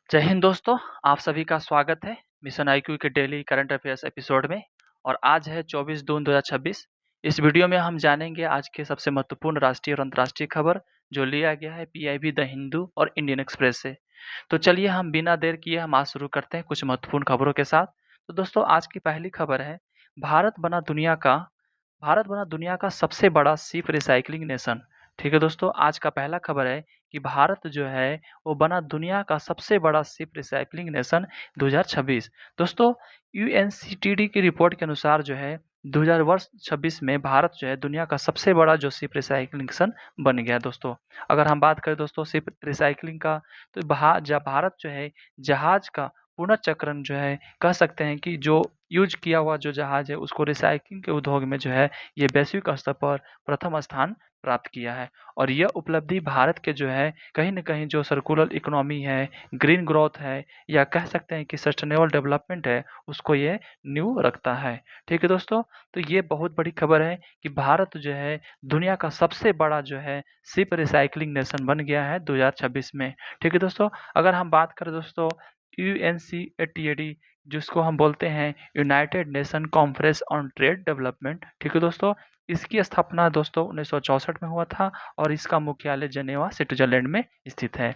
जय हिंद दोस्तों, आप सभी का स्वागत है मिशन आईक्यू के डेली करंट अफेयर्स एपिसोड में। और आज है 24 जून 2026। इस वीडियो में हम जानेंगे आज के सबसे महत्वपूर्ण राष्ट्रीय और अंतर्राष्ट्रीय खबर जो लिया गया है पीआईबी, द हिंदू और इंडियन एक्सप्रेस से। तो चलिए हम बिना देर किए हम आज शुरू करते हैं कुछ महत्वपूर्ण खबरों के साथ। तो दोस्तों, आज की पहली खबर है, भारत बना दुनिया का भारत बना दुनिया का सबसे बड़ा शिप रिसाइकलिंग नेशन। ठीक है दोस्तों, आज का पहला खबर है कि भारत जो है वो बना दुनिया का सबसे बड़ा शिप रिसाइकलिंग नेशन 2026। दोस्तों, यूएनसीटीडी की रिपोर्ट के अनुसार जो है 2026 में भारत जो है दुनिया का सबसे बड़ा जो शिप रिसाइकलिंग नेशन बन गया है दोस्तों। अगर हम बात करें दोस्तों शिप रिसाइकलिंग का, तो भारत जो है जहाज का पुनर्चक्रण जो है कह सकते हैं कि जो यूज किया हुआ जो जहाज है उसको रिसाइकलिंग के उद्योग में जो है ये वैश्विक स्तर पर प्रथम स्थान प्राप्त किया है। और यह उपलब्धि भारत के जो है कहीं न कहीं जो सर्कुलर इकोनॉमी है, ग्रीन ग्रोथ है, या कह सकते हैं कि सस्टेनेबल डेवलपमेंट है, उसको ये नींव रखता है। ठीक है दोस्तों, तो ये बहुत बड़ी खबर है कि भारत जो है दुनिया का सबसे बड़ा जो है शिप रिसाइकलिंग नेशन बन गया है 2026 में। ठीक है दोस्तों, अगर हम बात करें दोस्तों यूएनसीटीडी, जिसको हम बोलते हैं United nation conference on trade development. ठीक है दोस्तों, इसकी स्थापना दोस्तों 1964 में हुआ था और इसका मुख्यालय जेनेवा स्विट्जरलैंड में स्थित है।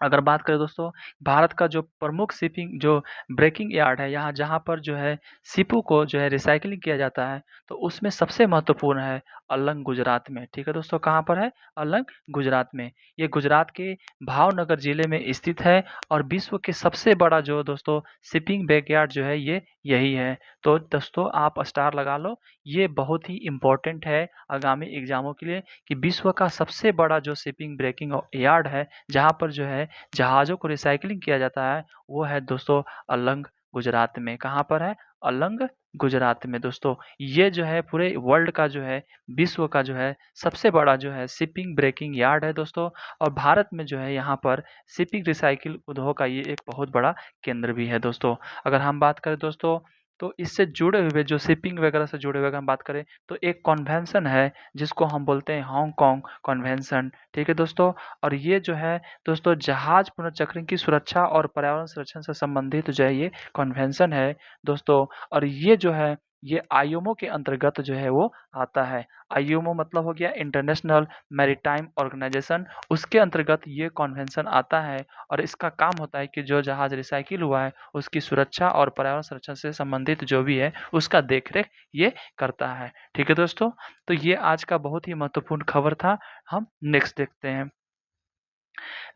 अगर बात करें दोस्तों, भारत का जो प्रमुख शिपिंग जो ब्रेकिंग यार्ड है, यहाँ जहाँ पर जो है शिपों को जो है रिसाइकलिंग किया जाता है, तो उसमें सबसे महत्वपूर्ण है अलंग, गुजरात में। ठीक है दोस्तों, कहाँ पर है? अलंग, गुजरात में। ये गुजरात के भावनगर जिले में स्थित है और विश्व के सबसे बड़ा जो दोस्तों शिपिंग बैकयार्ड जो है ये यही है। तो दोस्तों आप स्टार लगा लो, ये बहुत ही इम्पोर्टेंट है आगामी एग्जामों के लिए कि विश्व का सबसे बड़ा जो शिपिंग ब्रेकिंग यार्ड है जहाँ पर जो है जहाज़ों को रिसाइक्लिंग किया जाता है, वो है दोस्तों अलंग, गुजरात में। कहाँ पर है? अलंग, गुजरात में दोस्तों। ये जो है पूरे वर्ल्ड का जो है, विश्व का जो है सबसे बड़ा जो है शिपिंग ब्रेकिंग यार्ड है दोस्तों। और भारत में जो है यहाँ पर शिपिंग रिसाइकिल उद्योग का ये एक बहुत बड़ा केंद्र भी है दोस्तों। अगर हम बात करें दोस्तों, तो इससे जुड़े हुए जो शिपिंग वगैरह से जुड़े हुए अगर हम बात करें, तो एक कन्वेंशन है जिसको हम बोलते हैं हांगकांग कन्वेंशन। ठीक है दोस्तों, और ये जो है दोस्तों जहाज पुनर्चक्रण की सुरक्षा और पर्यावरण संरक्षण से संबंधित जो है ये कन्वेंशन है दोस्तों। और ये जो है ये आईएमओ के अंतर्गत जो है वो आता है। आईएमओ मतलब हो गया इंटरनेशनल मैरीटाइम ऑर्गेनाइजेशन, उसके अंतर्गत ये कन्वेंशन आता है। और इसका काम होता है कि जो जहाज रिसाइकिल हुआ है उसकी सुरक्षा और पर्यावरण संरक्षण से संबंधित जो भी है उसका देखरेख ये करता है। ठीक है दोस्तों, तो ये आज का बहुत ही महत्वपूर्ण खबर था। हम नेक्स्ट देखते हैं।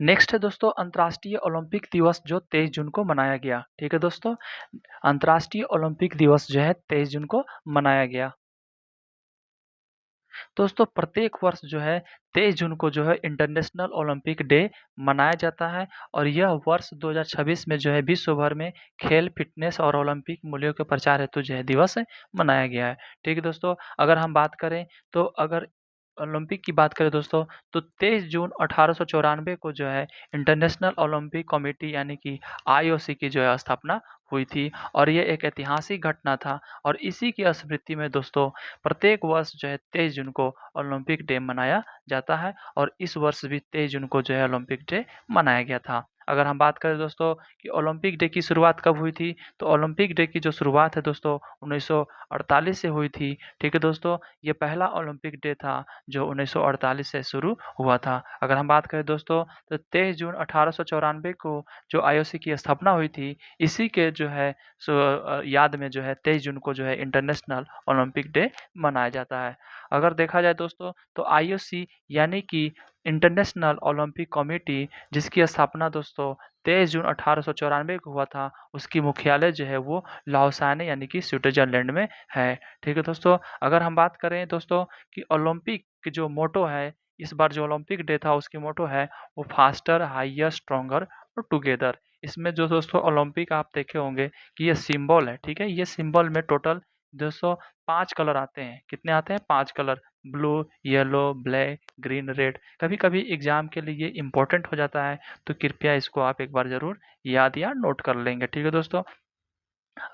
नेक्स्ट है दोस्तों अंतर्राष्ट्रीय ओलंपिक दिवस जो 23 जून को मनाया गया। ठीक है दोस्तों, अंतर्राष्ट्रीय ओलंपिक दिवस जो है 23 जून को मनाया गया। दोस्तों प्रत्येक वर्ष जो है 23 जून को जो है इंटरनेशनल ओलंपिक डे मनाया जाता है। और यह वर्ष 2026 में जो है विश्व भर में खेल, फिटनेस और ओलंपिक मूल्यों के प्रचार हेतु जो है दिवस मनाया गया है। ठीक है दोस्तों, अगर हम बात करें, तो अगर ओलंपिक की बात करें दोस्तों, तो 23 जून 1894 को जो है इंटरनेशनल ओलंपिक कमेटी यानी कि आईओसी की जो है स्थापना हुई थी। और ये एक ऐतिहासिक घटना था। और इसी की स्मृति में दोस्तों प्रत्येक वर्ष जो है 23 जून को ओलंपिक डे मनाया जाता है। और इस वर्ष भी 23 जून को जो है ओलंपिक डे मनाया गया था। अगर हम बात करें दोस्तों कि ओलंपिक डे की शुरुआत कब हुई थी, तो ओलंपिक डे की जो शुरुआत है दोस्तों 1948 से हुई थी। ठीक है दोस्तों, ये पहला ओलंपिक डे था जो 1948 से शुरू हुआ था। अगर हम बात करें दोस्तों, तो 23 जून 1894 को जो आईओसी की स्थापना हुई थी, इसी के जो है याद में जो है 23 जून को जो है इंटरनेशनल ओलंपिक डे मनाया जाता है। अगर देखा जाए दोस्तों, तो आईओसी यानी कि इंटरनेशनल ओलंपिक कमेटी, जिसकी स्थापना दोस्तों 23 जून 1894 को हुआ था, उसकी मुख्यालय जो है वो लाओसाने यानी कि स्विट्जरलैंड में है। ठीक है दोस्तों, अगर हम बात करें दोस्तों कि ओलंपिक की जो मोटो है, इस बार जो ओलंपिक डे था उसकी मोटो है वो फास्टर, हायर, स्ट्रॉन्गर और टुगेदर। इसमें जो दोस्तों ओलंपिक आप देखे होंगे कि ये सिंबल है। ठीक है, ये सिंबल में टोटल दोस्तों 5 कलर आते हैं। कितने आते हैं? 5 colour, blue, yellow, black, green, red. कभी कभी एग्जाम के लिए इम्पोर्टेंट हो जाता है, तो कृपया इसको आप एक बार जरूर याद या नोट कर लेंगे। ठीक है दोस्तों,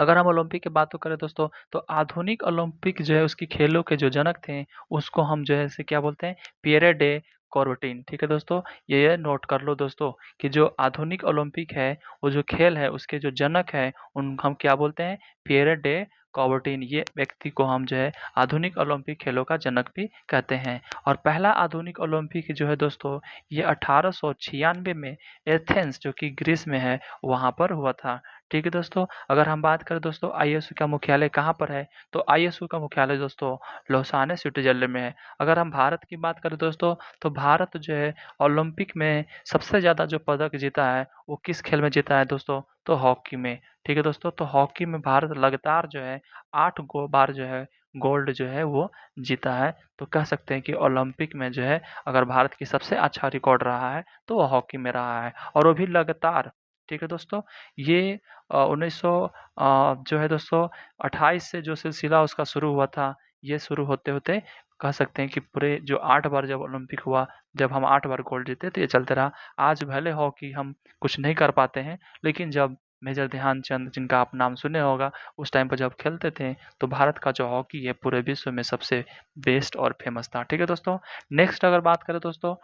अगर हम ओलंपिक की बात तो करें दोस्तों, तो आधुनिक ओलंपिक जो है उसकी खेलों के जो जनक थे, उसको हम जो है से क्या बोलते हैं? Pierre de Coubertin. ठीक है दोस्तों, ये नोट कर लो दोस्तों कि जो आधुनिक ओलंपिक है, वो जो खेल है उसके जो जनक है उन हम क्या बोलते हैं, पियरे डे कॉर्बेटिन। ये व्यक्ति को हम जो है आधुनिक ओलंपिक खेलों का जनक भी कहते हैं। और पहला आधुनिक ओलंपिक जो है दोस्तों, ये 1896 में एथेंस जो कि ग्रीस में है वहाँ पर हुआ था। ठीक है दोस्तों, अगर हम बात करें दोस्तों आईएसओ का मुख्यालय कहाँ पर है, तो आईएसओ का मुख्यालय दोस्तों लौसाने स्विट्जरलैंड में है। अगर हम भारत की बात करें दोस्तों, तो भारत जो है ओलंपिक में सबसे ज़्यादा जो पदक जीता है वो किस खेल में जीता है दोस्तों, तो हॉकी में। ठीक है दोस्तों, तो हॉकी में भारत लगातार जो है 8 बार जो है गोल्ड जो है वो जीता है। तो कह सकते हैं कि ओलंपिक में जो है अगर भारत की सबसे अच्छा रिकॉर्ड रहा है तो वो हॉकी में रहा है, और वो भी लगातार। ठीक है दोस्तों, ये 1900 जो है दोस्तों 28 से जो सिलसिला उसका शुरू हुआ था, ये शुरू होते-होते कह सकते हैं कि पूरे जो 8 बार जब ओलंपिक हुआ, जब हम 8 बार गोल्ड जीते तो ये चलते रहा। आज भले हॉकी हम कुछ नहीं कर पाते हैं, लेकिन जब मेजर ध्यानचंद, जिनका आप नाम सुने होगा, उस टाइम पर जब खेलते थे तो भारत का जो हॉकी है पूरे विश्व में सबसे बेस्ट और फेमस था। ठीक है दोस्तों, नेक्स्ट अगर बात करें दोस्तों,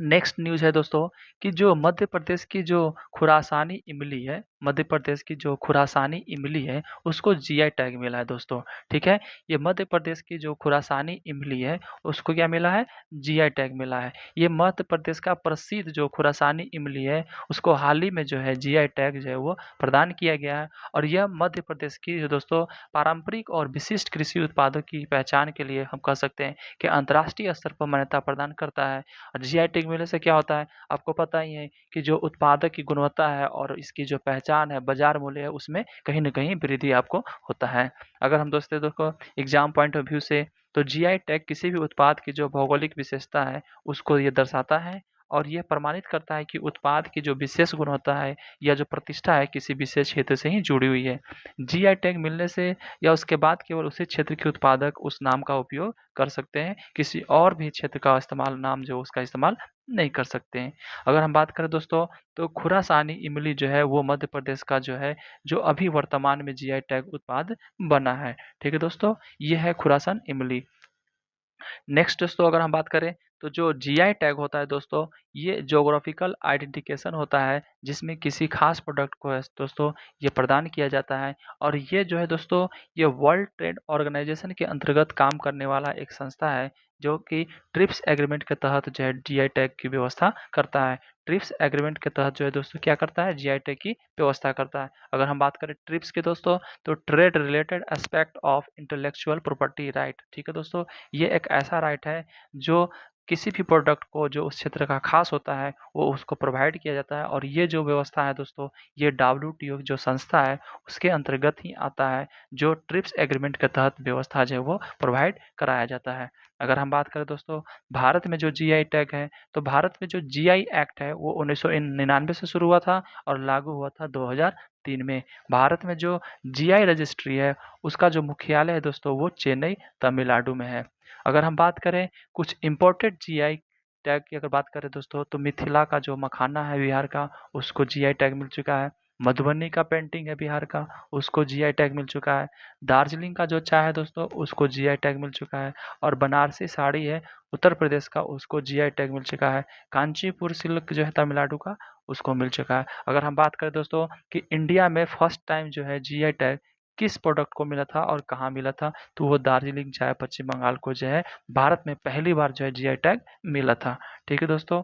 नेक्स्ट न्यूज़ है दोस्तों कि जो मध्य प्रदेश की जो खुरासानी इमली है, मध्य प्रदेश की जो खुरासानी इमली है, उसको जीआई टैग मिला है दोस्तों। ठीक है? ये मध्य प्रदेश की जो खुरासानी इमली है, उसको क्या मिला है? जीआई टैग मिला है। ये मध्य प्रदेश का प्रसिद्ध जो खुरासानी इमली है, उसको हाल ही में जो है जीआई टैग जो है वो प्रदान किया गया है, और यह मध्य प्रदेश की जो दोस्तों पारंपरिक और विशिष्ट कृषि उत्पादों की पहचान के लिए हम कह सकते हैं कि अंतर्राष्ट्रीय स्तर पर मान्यता प्रदान करता है। और जीआई टैग मिलने से क्या होता है, आपको पता ही है कि जो उत्पादक की गुणवत्ता है और इसकी जो पहचान है, बाजार मूल्य है, उसमें कहीं न कहीं वृद्धि आपको होता है। अगर हम दोस्तों देखो एग्ज़ाम पॉइंट ऑफ व्यू से, तो जीआई टैग किसी भी उत्पाद की जो भौगोलिक विशेषता है, उसको ये दर्शाता है, और ये प्रमाणित करता है कि उत्पाद की जो विशेष गुणवत्ता है या जो प्रतिष्ठा है किसी विशेष क्षेत्र से ही जुड़ी हुई है। जीआई टैग मिलने से या उसके बाद केवल उसी क्षेत्र के उत्पादक उस नाम का उपयोग कर सकते हैं, किसी और भी क्षेत्र का इस्तेमाल नाम जो उसका इस्तेमाल नहीं कर सकते हैं। अगर हम बात करें दोस्तों, तो खुरासानी इमली जो है वो मध्य प्रदेश का जो है, जो अभी वर्तमान में जीआई टैग उत्पाद बना है। ठीक है दोस्तों, ये है खुरासान इमली। नेक्स्ट दोस्तों अगर हम बात करें, तो जो जीआई टैग होता है दोस्तों, ये ज्योग्राफिकल आइडेंटिफिकेशन होता है, जिसमें किसी खास प्रोडक्ट को है दोस्तों ये प्रदान किया जाता है, और ये जो है दोस्तों ये वर्ल्ड ट्रेड ऑर्गेनाइजेशन के अंतर्गत काम करने वाला एक संस्था है, जो कि ट्रिप्स एग्रीमेंट के तहत जो है जीआई टैग की व्यवस्था करता है। ट्रिप्स एग्रीमेंट के तहत जो है दोस्तों क्या करता है, जीआई टैग की व्यवस्था करता है। अगर हम बात करें ट्रिप्स की दोस्तों, तो trade related aspect of intellectual property right. ठीक है दोस्तों, ये एक ऐसा राइट है जो किसी भी प्रोडक्ट को जो उस क्षेत्र का खास होता है वो उसको प्रोवाइड किया जाता है, और ये जो व्यवस्था है दोस्तों, ये डब्ल्यूटीओ जो संस्था है उसके अंतर्गत ही आता है, जो ट्रिप्स एग्रीमेंट के तहत व्यवस्था जो है वो प्रोवाइड कराया जाता है। अगर हम बात करें दोस्तों भारत में जो जीआई टैग है, तो भारत में जो जीआई एक्ट है वो 1999 से शुरू हुआ था और लागू हुआ था 2003 में। भारत में जो जीआई रजिस्ट्री है उसका जो मुख्यालय है दोस्तों वो चेन्नई तमिलनाडु में है। अगर हम बात करें कुछ इम्पोर्टेड जीआई टैग की अगर बात करें दोस्तों, तो मिथिला का जो मखाना है बिहार का, उसको जीआई टैग मिल चुका है। मधुबनी का पेंटिंग है बिहार का, उसको जीआई टैग मिल चुका है। दार्जिलिंग का जो चाय है दोस्तों, उसको जीआई टैग मिल चुका है। और बनारसी साड़ी है उत्तर प्रदेश का, उसको जीआई टैग मिल चुका है। कांचीपुर सिल्क जो है तमिलनाडु का, उसको मिल चुका है। अगर हम बात करें दोस्तों कि इंडिया में फर्स्ट टाइम जो है जीआई टैग किस प्रोडक्ट को मिला था और कहाँ मिला था, तो वो दार्जिलिंग चाय पश्चिम बंगाल को जो है भारत में पहली बार जो है जीआई टैग मिला था। ठीक है दोस्तों,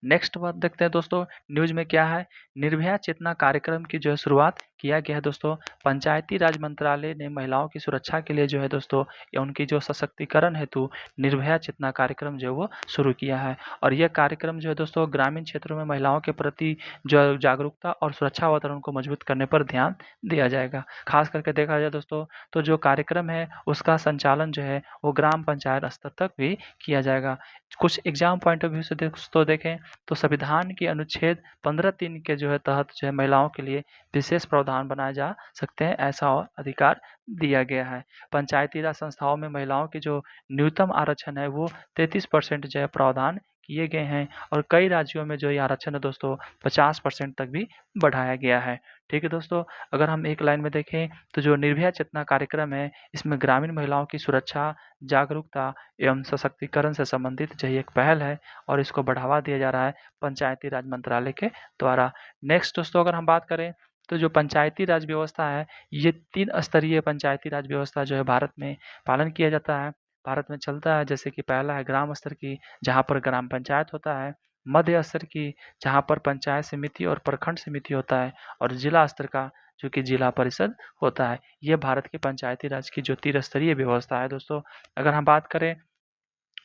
नेक्स्ट बात देखते हैं दोस्तों न्यूज़ में क्या है। निर्भया चेतना कार्यक्रम की जो है शुरुआत किया गया है दोस्तों। पंचायती राज मंत्रालय ने महिलाओं की सुरक्षा के लिए जो है दोस्तों या उनकी जो सशक्तिकरण हेतु निर्भया चेतना कार्यक्रम जो है वो शुरू किया है, और यह कार्यक्रम जो है दोस्तों ग्रामीण क्षेत्रों में महिलाओं के प्रति जो जागरूकता और सुरक्षा वातावरण को मजबूत करने पर ध्यान दिया जाएगा। खास करके देखा जाए दोस्तों, तो जो कार्यक्रम है उसका संचालन जो है वो ग्राम पंचायत स्तर तक भी किया जाएगा। कुछ एग्जाम पॉइंट ऑफ व्यू से दोस्तों देखें, तो संविधान के अनुच्छेद 15(3) के जो है तहत जो है महिलाओं के लिए विशेष प्रावधान बनाए जा सकते हैं, ऐसा अधिकार दिया गया है। पंचायती राज संस्थाओं में महिलाओं की जो न्यूनतम आरक्षण है वो 33% जो है प्रावधान किए गए हैं और कई राज्यों में जो ये आरक्षण है दोस्तों 50% तक भी बढ़ाया गया है। ठीक है दोस्तों, अगर हम एक लाइन में देखें तो जो निर्भया चेतना कार्यक्रम है, इसमें ग्रामीण महिलाओं की सुरक्षा, जागरूकता एवं सशक्तिकरण से संबंधित जो एक पहल है और इसको बढ़ावा दिया जा रहा है पंचायती राज मंत्रालय के द्वारा। नेक्स्ट दोस्तों अगर हम बात करें तो जो पंचायती राज व्यवस्था है, ये 3 स्तरीय पंचायती राज व्यवस्था जो है भारत में पालन किया जाता है, भारत में चलता है। जैसे कि पहला है ग्राम स्तर की, जहाँ पर ग्राम पंचायत होता है, मध्य स्तर की, जहाँ पर पंचायत समिति और प्रखंड समिति होता है, और जिला स्तर का जो कि जिला परिषद होता है। ये भारत के पंचायती राज की जो त्रिस्तरीय व्यवस्था है दोस्तों। अगर हम बात करें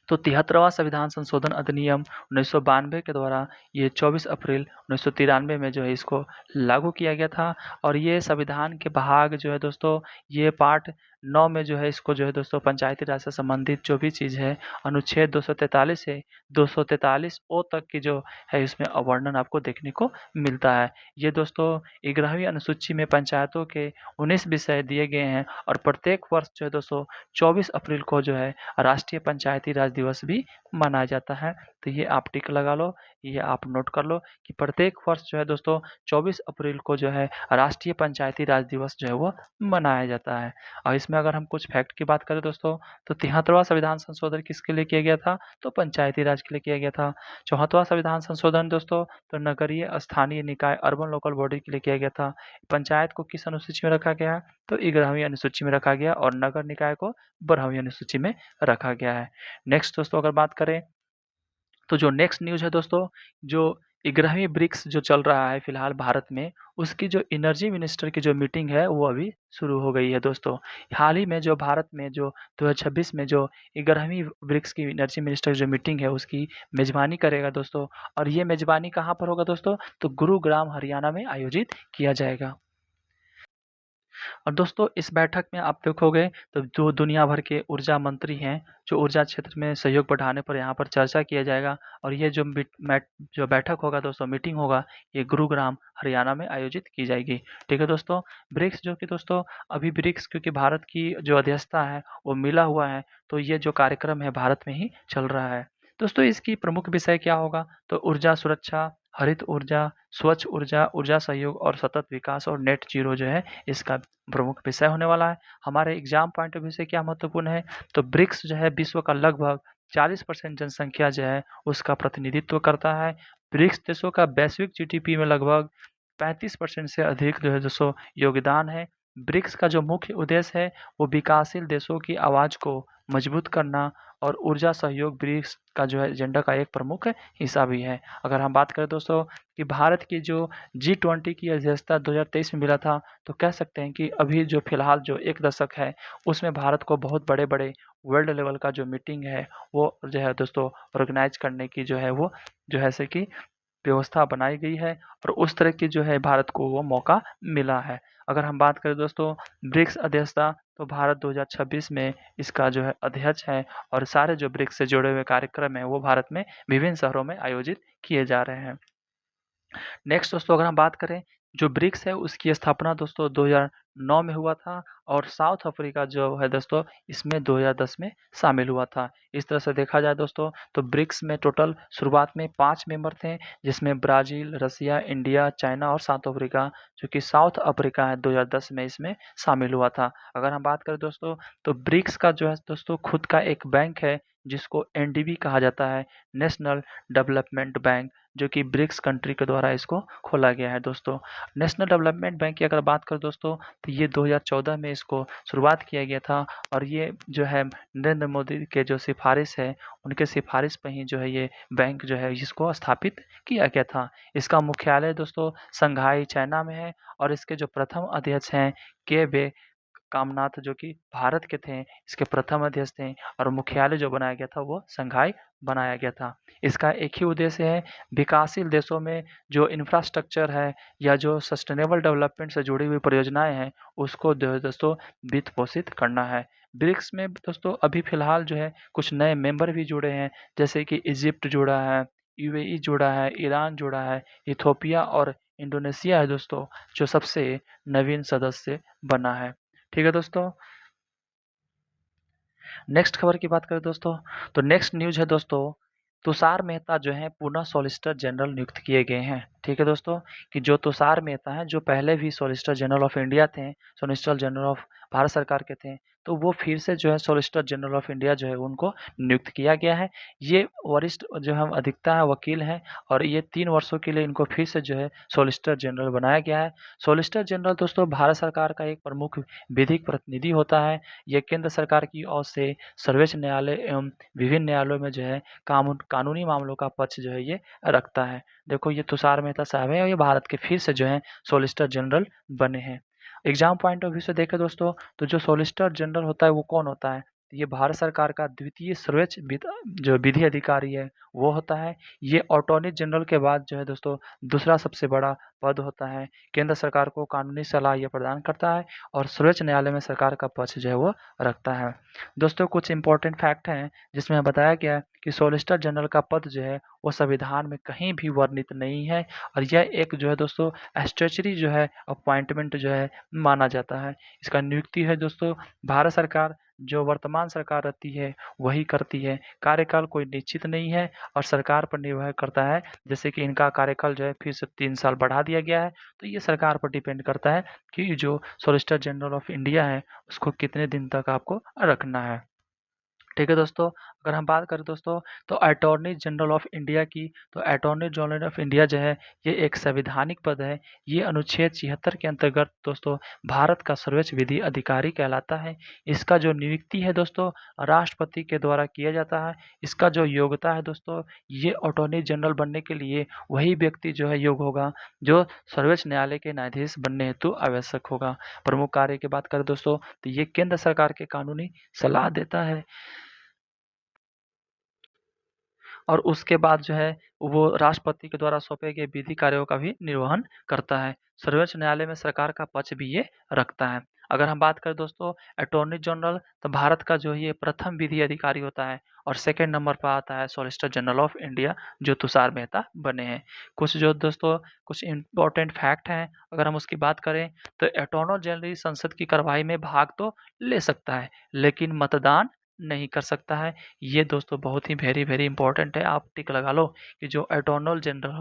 तो 73वां संविधान संशोधन अधिनियम 1992 के द्वारा ये 24 अप्रैल 1993 में जो है इसको लागू किया गया था और ये संविधान के भाग जो है दोस्तों, ये पार्ट 9 में जो है इसको जो है दोस्तों पंचायती राज से संबंधित जो भी चीज़ है, अनुच्छेद 243 से 243 ओ तक की जो है इसमें अवर्णन आपको देखने को मिलता है। ये दोस्तों 11वीं अनुसूची में पंचायतों के 19 विषय दिए गए हैं और प्रत्येक वर्ष जो है दोस्तों 24 अप्रैल को जो है राष्ट्रीय पंचायती राज दिवस भी मनाया जाता है। तो ये आप टिक लगा लो, ये आप नोट कर लो कि प्रत्येक वर्ष जो है दोस्तों 24 अप्रैल को जो है राष्ट्रीय पंचायती राज दिवस जो है वो मनाया जाता है। और इसमें अगर हम कुछ फैक्ट की बात करें दोस्तों, तो 73वां संविधान संशोधन किसके लिए किया गया था? तो पंचायती राज के लिए किया गया था। 74वां संविधान संशोधन दोस्तों तो नगरीय स्थानीय निकाय अर्बन लोकल बॉडी के लिए किया गया था। पंचायत को किस अनुसूची में रखा गया है? तो 11वीं अनुसूची में रखा गया और नगर निकाय को 12वीं अनुसूची में रखा गया है। नेक्स्ट दोस्तों अगर बात करें तो जो नेक्स्ट न्यूज़ है दोस्तों, जो 11वीं ब्रिक्स जो चल रहा है फिलहाल भारत में, उसकी जो एनर्जी मिनिस्टर की जो मीटिंग है वो अभी शुरू हो गई है दोस्तों। हाल ही में जो भारत में जो 2026 में जो 11वीं ब्रिक्स की एनर्जी मिनिस्टर जो मीटिंग है उसकी मेज़बानी करेगा दोस्तों, और ये मेज़बानी कहाँ पर होगा दोस्तों? तो गुरुग्राम हरियाणा में आयोजित किया जाएगा। और दोस्तों इस बैठक में आप देखोगे तो जो दुनिया भर के ऊर्जा मंत्री हैं, जो ऊर्जा क्षेत्र में सहयोग बढ़ाने पर यहाँ पर चर्चा किया जाएगा और ये जो बैठक होगा दोस्तों, मीटिंग होगा, ये गुरुग्राम हरियाणा में आयोजित की जाएगी। ठीक है दोस्तों, ब्रिक्स जो कि दोस्तों अभी ब्रिक्स क्योंकि भारत की जो अध्यक्षता है वो मिला हुआ है, तो ये जो कार्यक्रम है भारत में ही चल रहा है। दोस्तों इसकी प्रमुख विषय क्या होगा? तो ऊर्जा सुरक्षा, हरित ऊर्जा, स्वच्छ ऊर्जा, ऊर्जा सहयोग और सतत विकास और नेट जीरो जो है इसका प्रमुख विषय होने वाला है। हमारे एग्जाम पॉइंट ऑफ व्यू से क्या महत्वपूर्ण है? तो ब्रिक्स जो है विश्व का लगभग 40% जनसंख्या जो है उसका प्रतिनिधित्व करता है। ब्रिक्स देशों का वैश्विक जीडीपी में लगभग 35% से अधिक जो है दोस्तों योगदान है। ब्रिक्स का जो मुख्य उद्देश्य है वो विकासशील देशों की आवाज़ को मजबूत करना और ऊर्जा सहयोग ब्रिक्स का जो है एजेंडा का एक प्रमुख हिस्सा भी है। अगर हम बात करें दोस्तों कि भारत की जो G20 की अध्यक्षता 2023 में मिला था, तो कह सकते हैं कि अभी जो फिलहाल जो 1 दशक है उसमें भारत को बहुत बड़े-बड़े वर्ल्ड लेवल का जो मीटिंग है वो जो है दोस्तों ऑर्गेनाइज करने की जो है वो जो है से कि व्यवस्था बनाई गई है और उस तरह की जो है भारत को वो मौका मिला है। अगर हम बात करें दोस्तों ब्रिक्स अध्यक्षता, तो भारत 2026 में इसका जो है अध्यक्ष है और सारे जो ब्रिक्स से जुड़े हुए कार्यक्रम हैं वो भारत में विभिन्न शहरों में आयोजित किए जा रहे हैं। नेक्स्ट दोस्तों अगर हम बात करें, जो ब्रिक्स है उसकी स्थापना दोस्तों 2009 में हुआ था और साउथ अफ्रीका जो है दोस्तों इसमें 2010 में शामिल हुआ था। इस तरह से देखा जाए दोस्तों तो ब्रिक्स में टोटल शुरुआत में 5 मेंबर थे, जिसमें ब्राज़ील, रसिया, इंडिया, चाइना और साउथ अफ्रीका, जो कि साउथ अफ्रीका है 2010 में इसमें शामिल हुआ था। अगर हम बात करें दोस्तों तो ब्रिक्स का जो है दोस्तों खुद का एक बैंक है जिसको एनडीबी कहा जाता है, नेशनल डेवलपमेंट बैंक, जो कि ब्रिक्स कंट्री के द्वारा इसको खोला गया है दोस्तों। नेशनल डेवलपमेंट बैंक की अगर बात करें दोस्तों तो ये 2014 में इसको शुरुआत किया गया था और ये जो है नरेंद्र मोदी के जो सिफारिश है उनके सिफारिश पर ही जो है ये बैंक जो है इसको स्थापित किया गया था। इसका मुख्यालय दोस्तों शंघाई चाइना में है और इसके जो प्रथम अध्यक्ष हैं के वे कामनाथ, जो कि भारत के थे, इसके प्रथम अध्यक्ष थे और मुख्यालय जो बनाया गया था वो शंघाई बनाया गया था। इसका एक ही उद्देश्य है, विकासशील देशों में जो इंफ्रास्ट्रक्चर है या जो सस्टेनेबल डेवलपमेंट से जुड़ी हुई परियोजनाएं हैं उसको जो है दोस्तों वित्त पोषित करना है। ब्रिक्स में दोस्तों अभी फिलहाल जो है कुछ नए मेंबर भी जुड़े हैं, जैसे कि इजिप्ट जुड़ा है, यूएई जुड़ा है, ईरान जुड़ा है, इथोपिया और इंडोनेशिया है दोस्तों, जो सबसे नवीन सदस्य बना है। ठीक है दोस्तों, नेक्स्ट खबर की बात करें दोस्तों, तो नेक्स्ट न्यूज़ है दोस्तों, तुषार मेहता जो हैं पुनः सॉलिसिटर जनरल नियुक्त किए गए हैं। ठीक है दोस्तों, कि जो तुषार मेहता हैं जो पहले भी सॉलिसिटर जनरल ऑफ इंडिया थे, सॉलिसिटर जनरल ऑफ भारत सरकार के थे, तो वो फिर से जो है सॉलिसिटर जनरल ऑफ इंडिया जो है उनको नियुक्त किया गया है। ये वरिष्ठ जो है अधिवक्ता वकील हैं और ये 3 वर्षों के लिए इनको फिर से जो है सॉलिसिटर जनरल बनाया गया है। सॉलिसिटर जनरल दोस्तों भारत सरकार का एक प्रमुख विधिक प्रतिनिधि होता है। ये केंद्र सरकार की ओर से सर्वोच्च न्यायालय एवं विभिन्न न्यायालयों में जो है कानूनी मामलों का पक्ष जो है ये रखता है। देखो ये तुषार मेहता साहब हैं और ये भारत के फिर से जो है सॉलिसिटर जनरल बने हैं। एग्जाम पॉइंट ऑफ व्यू से देखें दोस्तों, तो जो सॉलिसिटर जनरल होता है वो कौन होता है? ये भारत सरकार का द्वितीय सर्वोच्च जो विधि अधिकारी है वो होता है। ये अटॉर्नी जनरल के बाद जो है दोस्तों दूसरा सबसे बड़ा पद होता है। केंद्र सरकार को कानूनी सलाह ये प्रदान करता है और सर्वोच्च न्यायालय में सरकार का पक्ष जो है वो रखता है। दोस्तों कुछ इंपॉर्टेंट फैक्ट हैं जिसमें बताया गया है कि सॉलिसिटर जनरल का पद जो है वो संविधान में कहीं भी वर्णित नहीं है और यह एक जो है दोस्तों स्टैट्यूटरी जो है अपॉइंटमेंट जो है माना जाता है। इसका नियुक्ति है दोस्तों भारत सरकार जो वर्तमान सरकार रहती है वही करती है। कार्यकाल कोई निश्चित नहीं है और सरकार पर निर्भर करता है। जैसे कि इनका कार्यकाल जो है फिर से 3 साल बढ़ा दिया गया है, तो ये सरकार पर डिपेंड करता है कि जो सॉलिसिटर जनरल ऑफ इंडिया है उसको कितने दिन तक आपको रखना है। ठीक है दोस्तों, अगर हम बात करें दोस्तों तो अटॉर्नी जनरल ऑफ इंडिया की, तो अटॉर्नी जनरल ऑफ इंडिया जो है ये एक संवैधानिक पद है। ये अनुच्छेद 76 के अंतर्गत दोस्तों भारत का सर्वोच्च विधि अधिकारी कहलाता है। इसका जो नियुक्ति है दोस्तों राष्ट्रपति के द्वारा किया जाता है। इसका जो योग्यता है दोस्तों, ये अटॉर्नी जनरल बनने के लिए वही व्यक्ति जो है योग्य होगा जो सर्वोच्च न्यायालय के न्यायाधीश बनने हेतु आवश्यक होगा। प्रमुख कार्य की बात करें दोस्तों तो ये केंद्र सरकार के कानूनी सलाह देता है और उसके बाद जो है वो राष्ट्रपति के द्वारा सौंपे गए विधि कार्यों का भी निर्वहन करता है। सर्वोच्च न्यायालय में सरकार का पक्ष भी ये रखता है। अगर हम बात करें दोस्तों अटॉर्नी जनरल, तो भारत का जो ये प्रथम विधि अधिकारी होता है और सेकंड नंबर पर आता है सॉलिसिटर जनरल ऑफ इंडिया जो तुषार मेहता बने हैं। कुछ जो दोस्तों कुछ इम्पोर्टेंट फैक्ट हैं अगर हम उसकी बात करें तो अटॉर्नी जनरल संसद की कार्यवाही में भाग तो ले सकता है लेकिन मतदान नहीं कर सकता है। ये दोस्तों बहुत ही वेरी इंपॉर्टेंट है, आप टिक लगा लो कि जो अटॉर्नी जनरल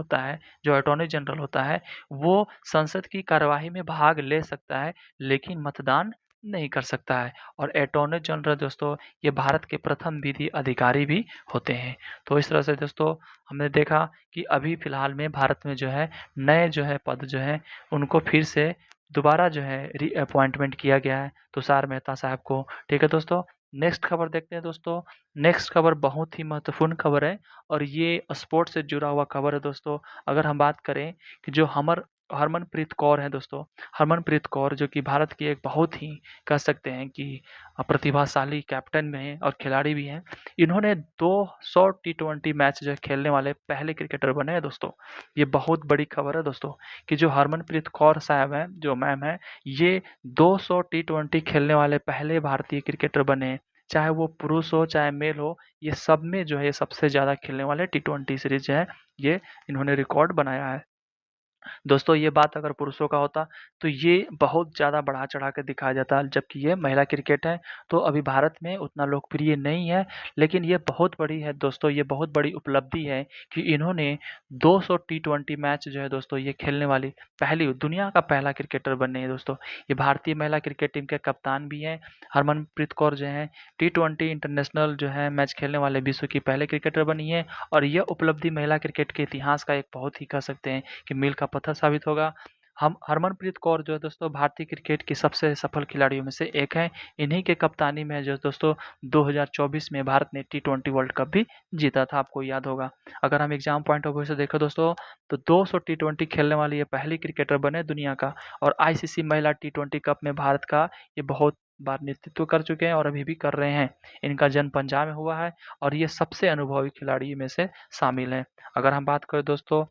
होता है वो संसद की कार्यवाही में भाग ले सकता है लेकिन मतदान नहीं कर सकता है। और अटॉर्नी जनरल दोस्तों ये भारत के प्रथम विधि अधिकारी भी होते हैं। तो इस तरह से दोस्तों हमने देखा कि अभी फिलहाल में भारत में जो है नए जो है पद जो है उनको फिर से दोबारा जो है रीअपॉइंटमेंट किया गया है तुषार मेहता साहब को। ठीक है दोस्तों, नेक्स्ट खबर देखते हैं दोस्तों। नेक्स्ट खबर बहुत ही महत्वपूर्ण खबर है और ये स्पोर्ट्स से जुड़ा हुआ खबर है दोस्तों। अगर हम बात करें कि जो हरमनप्रीत कौर हैं दोस्तों, हरमनप्रीत कौर जो कि भारत की एक बहुत ही कह सकते हैं कि प्रतिभाशाली कैप्टन में हैं और खिलाड़ी भी हैं। इन्होंने 200 टी20 मैच जो है खेलने वाले पहले क्रिकेटर बने हैं दोस्तों। ये बहुत बड़ी खबर है दोस्तों कि जो हरमनप्रीत कौर साहब हैं, जो मैम हैं, ये 200 टी20 खेलने वाले पहले भारतीय क्रिकेटर बने हैं। चाहे वो पुरुष हो चाहे मेल हो, ये सब में जो है सबसे ज़्यादा खेलने वाले टी20 सीरीज जो है ये इन्होंने रिकॉर्ड बनाया है। दोस्तों ये बात अगर पुरुषों का होता तो ये बहुत ज़्यादा बढ़ा-चढ़ा के दिखाया जाता जबकि ये महिला क्रिकेट है तो अभी भारत में उतना लोकप्रिय नहीं है। लेकिन ये बहुत बड़ी है दोस्तों, ये बहुत बड़ी उपलब्धि है कि इन्होंने 200 टी20 मैच जो है दोस्तों ये खेलने वाली पहली दुनिया का पहला क्रिकेटर बने हैं दोस्तों। ये भारतीय महिला क्रिकेट टीम के कप्तान भी हैं। हरमनप्रीत कौर जो हैं टी20 इंटरनेशनल जो है मैच खेलने वाले विश्व की पहले क्रिकेटर बनी है और यह उपलब्धि महिला क्रिकेट के इतिहास का एक बहुत ही कह सकते हैं कि मील का पत्थर साबित होगा। हम हरमनप्रीत कौर जो है दोस्तों भारतीय क्रिकेट की सबसे सफल खिलाड़ियों में से एक हैं। इन्हीं के कप्तानी में जो दोस्तों 2024 में भारत ने टी20 वर्ल्ड कप भी जीता था, आपको याद होगा। अगर हम एग्जाम पॉइंट ऑफ व्यू से देखें दोस्तों तो 200 टी20 खेलने वाली ये पहली क्रिकेटर बने दुनिया का और आईसीसी महिला टी20 कप में भारत का ये बहुत बार नेतृत्व कर चुके हैं और अभी भी कर रहे हैं। इनका जन्म पंजाब में हुआ है और ये सबसे अनुभवी खिलाड़ी में से शामिल हैं। अगर हम बात करें दोस्तों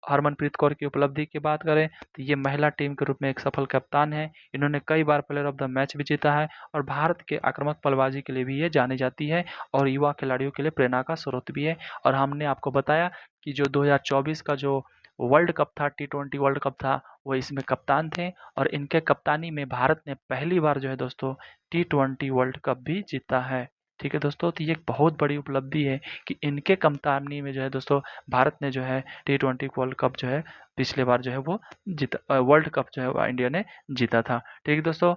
हरमनप्रीत कौर की उपलब्धि की बात करें तो ये महिला टीम के रूप में एक सफल कप्तान है। इन्होंने कई बार प्लेयर ऑफ द मैच भी जीता है और भारत के आक्रामक बल्लेबाजी के लिए भी ये जानी जाती है और युवा खिलाड़ियों के लिए प्रेरणा का स्रोत भी है। और हमने आपको बताया कि जो 2024 का जो वर्ल्ड कप था, टी20 वर्ल्ड कप था, वो इसमें कप्तान थे और इनके कप्तानी में भारत ने पहली बार जो है दोस्तों टी20 वर्ल्ड कप भी जीता है। ठीक है दोस्तों, तो ये एक बहुत बड़ी उपलब्धि है कि इनके कप्तानी में जो है दोस्तों भारत ने जो है T20 वर्ल्ड कप जो है पिछले बार जो है वो जीता, वर्ल्ड कप जो है वो इंडिया ने जीता था। ठीक है दोस्तों,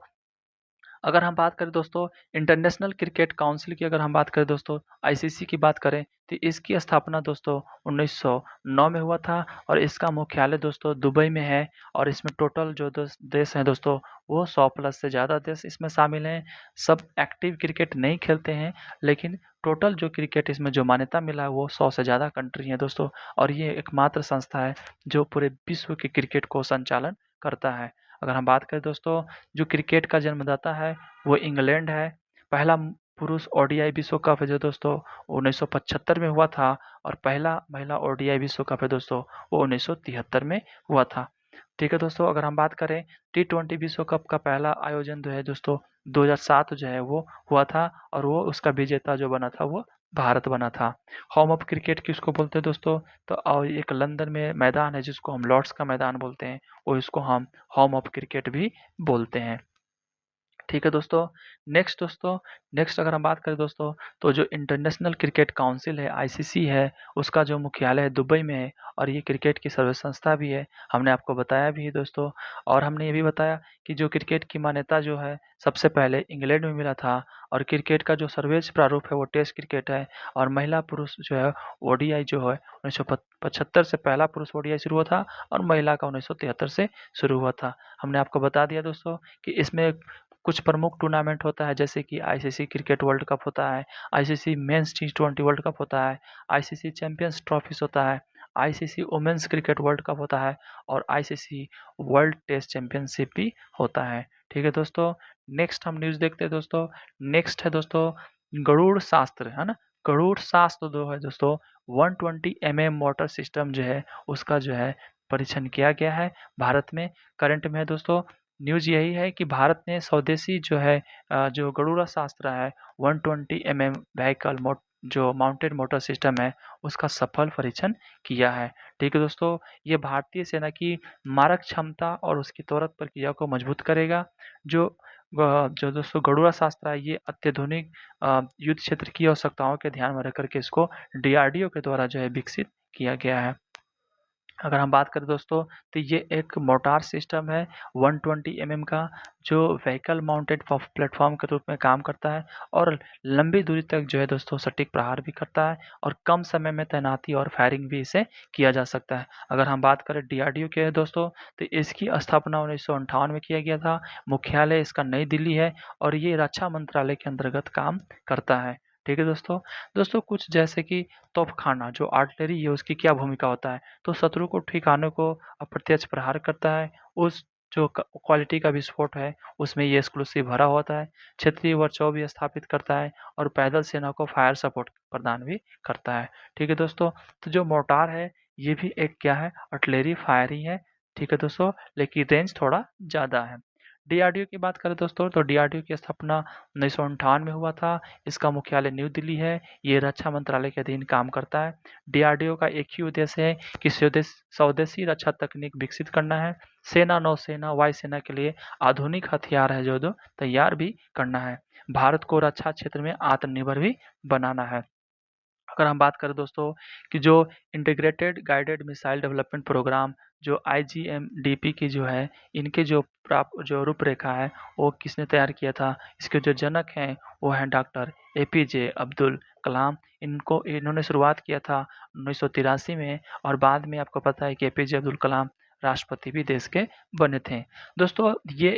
अगर हम बात करें दोस्तों इंटरनेशनल क्रिकेट काउंसिल की, अगर हम बात करें दोस्तों आईसीसी की बात करें, तो इसकी स्थापना दोस्तों 1909 में हुआ था और इसका मुख्यालय दोस्तों दुबई में है। और इसमें टोटल जो देश हैं दोस्तों वो 100 प्लस से ज़्यादा देश इसमें शामिल हैं। सब एक्टिव क्रिकेट नहीं खेलते हैं, लेकिन टोटल जो क्रिकेट इसमें जो मान्यता मिला है वो 100 से ज़्यादा कंट्री हैं दोस्तों। और ये एकमात्र संस्था है जो पूरे विश्व के क्रिकेट को संचालन करता है। अगर हम बात करें दोस्तों, जो क्रिकेट का जन्मदाता है वो इंग्लैंड है। पहला पुरुष ओडीआई विश्व कप है जो दोस्तों 1975 में हुआ था, और पहला महिला ओडीआई विश्व कप है दोस्तों वो 1973 में हुआ था। ठीक है दोस्तों, अगर हम बात करें T20 विश्व कप का पहला आयोजन जो है दोस्तों 2007 जो है वो हुआ था, और वो उसका विजेता जो बना था वो भारत बना था। होम ऑफ क्रिकेट किसको बोलते हैं दोस्तों? तो एक लंदन में मैदान है जिसको हम लॉर्ड्स का मैदान बोलते हैं, और इसको हम होम ऑफ क्रिकेट भी बोलते हैं। ठीक है दोस्तों, नेक्स्ट अगर हम बात करें दोस्तों, तो जो इंटरनेशनल क्रिकेट काउंसिल है आईसीसी है, उसका जो मुख्यालय है दुबई में है, और ये क्रिकेट की सर्वोच्च संस्था भी है। हमने आपको बताया भी है दोस्तों, और हमने ये भी बताया कि जो क्रिकेट की मान्यता जो है सबसे पहले इंग्लैंड में मिला था, और क्रिकेट का जो सर्वोच्च प्रारूप है वो टेस्ट क्रिकेट है। और महिला पुरुष जो है ओडीआई जो है 1975 से पहला पुरुष ओडीआई शुरू हुआ था, और महिला का 1973 से शुरू हुआ था। हमने आपको बता दिया दोस्तों कि इसमें कुछ प्रमुख टूर्नामेंट होता है, जैसे कि आईसीसी क्रिकेट वर्ल्ड कप होता है, ICC men's T20 world cup होता है, आईसीसी चैंपियंस ट्रॉफीज होता है, ICC women's cricket world cup होता है, और आईसीसी वर्ल्ड टेस्ट चैंपियनशिप भी होता है। ठीक है दोस्तों, नेक्स्ट हम न्यूज़ देखते हैं दोस्तों। नेक्स्ट है दोस्तों गरुड़ शास्त्र, है ना? गरुड़ शास्त्र जो है दोस्तों 120 मोटर सिस्टम जो है उसका जो है परीक्षण किया गया है भारत में। करंट में है दोस्तों, न्यूज़ यही है कि भारत ने स्वदेशी जो है जो गरुड़ा शास्त्र है 120 व्हीकल जो माउंटेड मोटर सिस्टम है उसका सफल परीक्षण किया है। ठीक है दोस्तों, ये भारतीय सेना की मारक क्षमता और उसकी त्वरित प्रक्रिया को मजबूत करेगा। जो दोस्तों गरुड़ा शास्त्र है ये अत्याधुनिक युद्ध क्षेत्र की आवश्यकताओं के ध्यान में रख करके इसको डीआरडीओ के द्वारा जो है विकसित किया गया है। अगर हम बात करें दोस्तों, तो ये एक मोर्टार सिस्टम है 120 का, जो व्हीकल माउंटेड प्लेटफॉर्म के रूप में काम करता है, और लंबी दूरी तक जो है दोस्तों सटीक प्रहार भी करता है, और कम समय में तैनाती और फायरिंग भी इसे किया जा सकता है। अगर हम बात करें डीआरडीओ की दोस्तों, तो इसकी स्थापना 1958 में किया गया था। मुख्यालय इसका नई दिल्ली है, और ये रक्षा मंत्रालय के अंतर्गत काम करता है। ठीक है दोस्तों, कुछ जैसे कि तोपखाना जो आर्टिलरी है उसकी क्या भूमिका होता है, तो शत्रु को ठिकानों को अप्रत्यक्ष प्रहार करता है। उस जो क्वालिटी का विस्फोट है उसमें ये एक्सक्लूसिव भरा होता है। क्षेत्रीय वर्चस्व भी स्थापित करता है, और पैदल सेना को फायर सपोर्ट प्रदान भी करता है। ठीक है दोस्तों, तो जो मोर्टार है ये भी एक क्या है, आर्टिलरी फायर ही है। ठीक है दोस्तों, लेकिन रेंज थोड़ा ज़्यादा है। डीआरडीओ की बात करें दोस्तों, तो डीआरडीओ की स्थापना 1958 में हुआ था। इसका मुख्यालय न्यू दिल्ली है। ये रक्षा मंत्रालय के अधीन काम करता है। डीआरडीओ का एक ही उद्देश्य है कि स्वदेशी रक्षा तकनीक विकसित करना है। सेना, नौसेना, वायुसेना के लिए आधुनिक हथियार है जो तैयार भी करना है। भारत को रक्षा क्षेत्र में आत्मनिर्भर भी बनाना है। अगर हम बात करें दोस्तों कि जो integrated guided missile development programme जो आईजीएमडीपी की जो है, इनके जो रूपरेखा है वो किसने तैयार किया था? इसके जो जनक हैं वो हैं डॉक्टर एपीजे अब्दुल कलाम। इन्होंने शुरुआत किया था 1983 में, और बाद में आपको पता है कि एपीजे अब्दुल कलाम राष्ट्रपति भी देश के बने थे। दोस्तों ये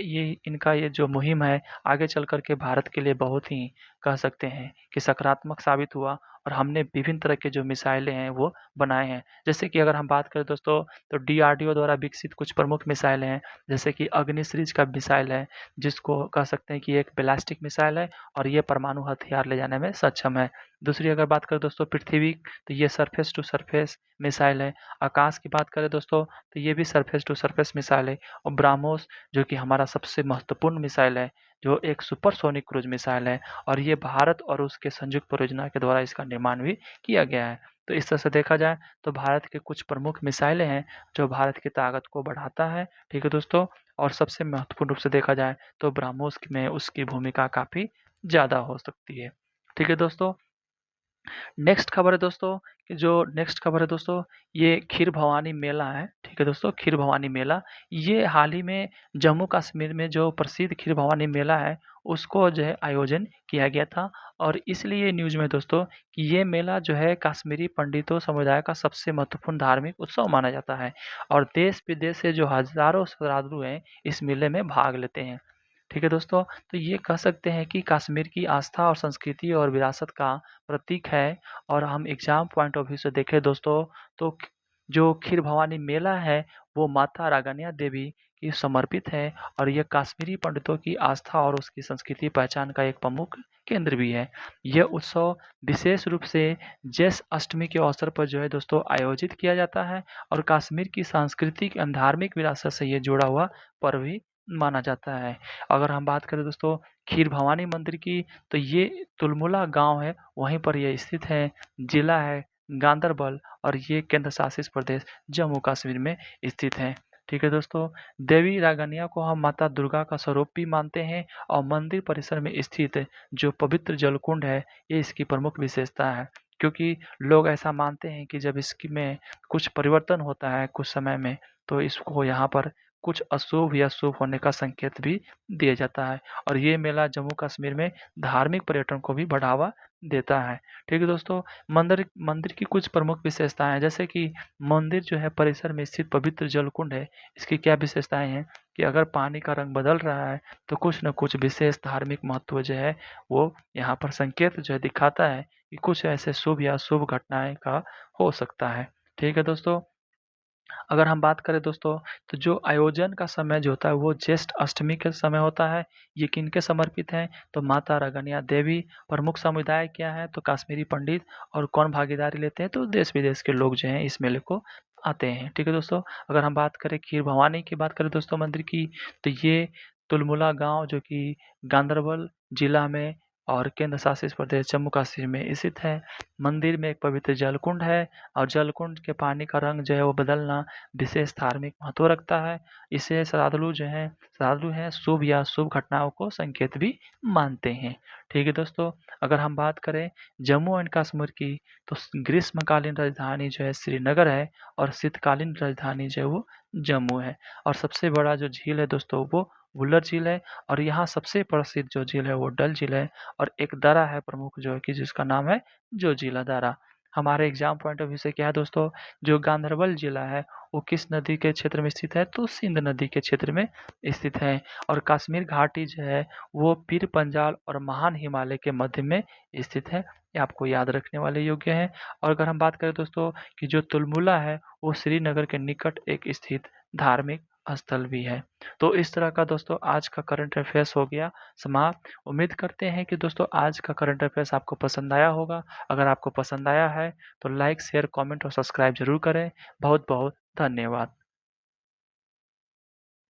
इनका ये जो मुहिम है आगे चल कर के भारत के लिए बहुत ही कह सकते हैं कि सकारात्मक साबित हुआ, और हमने विभिन्न तरह के जो मिसाइलें हैं वो बनाए हैं। जैसे कि अगर हम बात करें दोस्तों, तो डीआरडीओ द्वारा विकसित कुछ प्रमुख मिसाइलें हैं, जैसे कि अग्नि सीरीज का मिसाइल है, जिसको कह सकते हैं कि एक बैलिस्टिक मिसाइल है, और ये परमाणु हथियार ले जाने में सक्षम है। दूसरी अगर बात करें दोस्तों पृथ्वी, तो ये सरफेस टू सरफेस मिसाइल है। आकाश की बात करें दोस्तों, तो ये भी सरफेस टू सरफेस मिसाइल है। और ब्रह्मोस जो कि हमारा सबसे महत्वपूर्ण मिसाइल है, जो एक सुपरसोनिक क्रूज मिसाइल है, और ये भारत और उसके संयुक्त परियोजना के द्वारा इसका निर्माण भी किया गया है। तो इस तरह से देखा जाए तो भारत के कुछ प्रमुख मिसाइलें हैं जो भारत की ताकत को बढ़ाता है। ठीक है दोस्तों, और सबसे महत्वपूर्ण रूप से देखा जाए तो ब्रह्मोस में उसकी भूमिका काफ़ी ज़्यादा हो सकती है। ठीक है दोस्तों। नेक्स्ट खबर है दोस्तों कि जो नेक्स्ट खबर है दोस्तों, ये खीर भवानी मेला है, ठीक है दोस्तों। खीर भवानी मेला, ये हाल ही में जम्मू कश्मीर में जो प्रसिद्ध खीर भवानी मेला है, उसको जो है आयोजन किया गया था। और इसलिए न्यूज़ में दोस्तों कि ये मेला जो है कश्मीरी पंडितों समुदाय का सबसे महत्वपूर्ण धार्मिक उत्सव माना जाता है और देश-विदेश से जो हज़ारों श्रद्धालु हैं, इस मेले में भाग लेते हैं। ठीक है दोस्तों, तो ये कह सकते हैं कि कश्मीर की आस्था और संस्कृति और विरासत का प्रतीक है। और हम एग्ज़ाम पॉइंट ऑफ व्यू से देखें दोस्तों, तो जो खीर भवानी मेला है, वो माता रागनिया देवी की समर्पित है और ये कश्मीरी पंडितों की आस्था और उसकी संस्कृति पहचान का एक प्रमुख केंद्र भी है। यह उत्सव विशेष रूप से जैश अष्टमी के अवसर पर जो है दोस्तों आयोजित किया जाता है और कश्मीर की सांस्कृतिक एवं धार्मिक विरासत से ये जुड़ा हुआ पर्व भी माना जाता है। अगर हम बात करें दोस्तों खीर भवानी मंदिर की, तो ये तुलमुला गाँव है, वहीं पर ये स्थित है। जिला है गांदरबल और ये केंद्र शासित प्रदेश जम्मू कश्मीर में स्थित है। ठीक है दोस्तों, देवी रागनिया को हम माता दुर्गा का स्वरूप भी मानते हैं और मंदिर परिसर में स्थित जो पवित्र जलकुंड है, ये इसकी प्रमुख विशेषता है। क्योंकि लोग ऐसा मानते हैं कि जब इसकी में कुछ परिवर्तन होता है कुछ समय में, तो इसको यहाँ पर कुछ अशुभ या शुभ होने का संकेत भी दिया जाता है और ये मेला जम्मू कश्मीर में धार्मिक पर्यटन को भी बढ़ावा देता है। ठीक है दोस्तों, मंदिर मंदिर की कुछ प्रमुख विशेषताएँ हैं, जैसे कि मंदिर जो है परिसर में स्थित पवित्र जलकुंड है, इसकी क्या विशेषताएँ हैं कि अगर पानी का रंग बदल रहा है, तो कुछ न कुछ विशेष धार्मिक महत्व जो है, वो यहाँ पर संकेत जो है दिखाता है कि कुछ ऐसे शुभ या अशुभ घटनाएँ का हो सकता है। ठीक है दोस्तों। अगर हम बात करें दोस्तों, तो जो आयोजन का समय जो होता है वो ज्येष्ठ अष्टमी के समय होता है। ये किनके समर्पित है? तो माता रागनिया देवी। प्रमुख समुदाय क्या है? तो कश्मीरी पंडित। और कौन भागीदारी लेते हैं? तो देश-विदेश के लोग जो हैं इस मेले को आते हैं। ठीक है दोस्तों? अगर हम बात करें खीर भवानी की बात करें दोस्तों मंदिर की, तो ये तुलमुला गाँव जो कि गांदरबल जिला में और केंद्र शासित प्रदेश जम्मू कश्मीर में स्थित है। मंदिर में एक पवित्र जलकुंड है और जलकुंड के पानी का रंग जो है वो बदलना विशेष धार्मिक महत्व रखता है। इसे श्रद्धालु हैं शुभ या अशुभ घटनाओं को संकेत भी मानते हैं। ठीक है दोस्तों, अगर हम बात करें जम्मू एंड कश्मीर की, तो ग्रीष्मकालीन राजधानी जो है श्रीनगर है और शीतकालीन राजधानी जो है वो जम्मू है। और सबसे बड़ा जो झील है दोस्तों वो वुलर झील है और यहाँ सबसे प्रसिद्ध जो झील है वो डल झील है और एक दर्रा है प्रमुख जो है कि जिसका नाम है जोजिला दर्रा। हमारे एग्जाम पॉइंट ऑफ व्यू से क्या है दोस्तों, जो गांधरबल जिला है वो किस नदी के क्षेत्र में स्थित है? तो सिंध नदी के क्षेत्र में स्थित है। और कश्मीर घाटी जो है वो पीर पंजाल और महान हिमालय के मध्य में स्थित है। ये आपको याद रखने वाले योग्य है। और अगर हम बात करें दोस्तों कि जो तुलमुला है वो श्रीनगर के निकट एक स्थित धार्मिक स्थल भी है। तो इस तरह का दोस्तों आज का करंट अफेयर्स हो गया समाप्त। उम्मीद करते हैं कि दोस्तों आज का करंट अफेयर्स आपको पसंद आया होगा। अगर आपको पसंद आया है तो लाइक, शेयर, कमेंट और सब्सक्राइब ज़रूर करें। बहुत-बहुत धन्यवाद।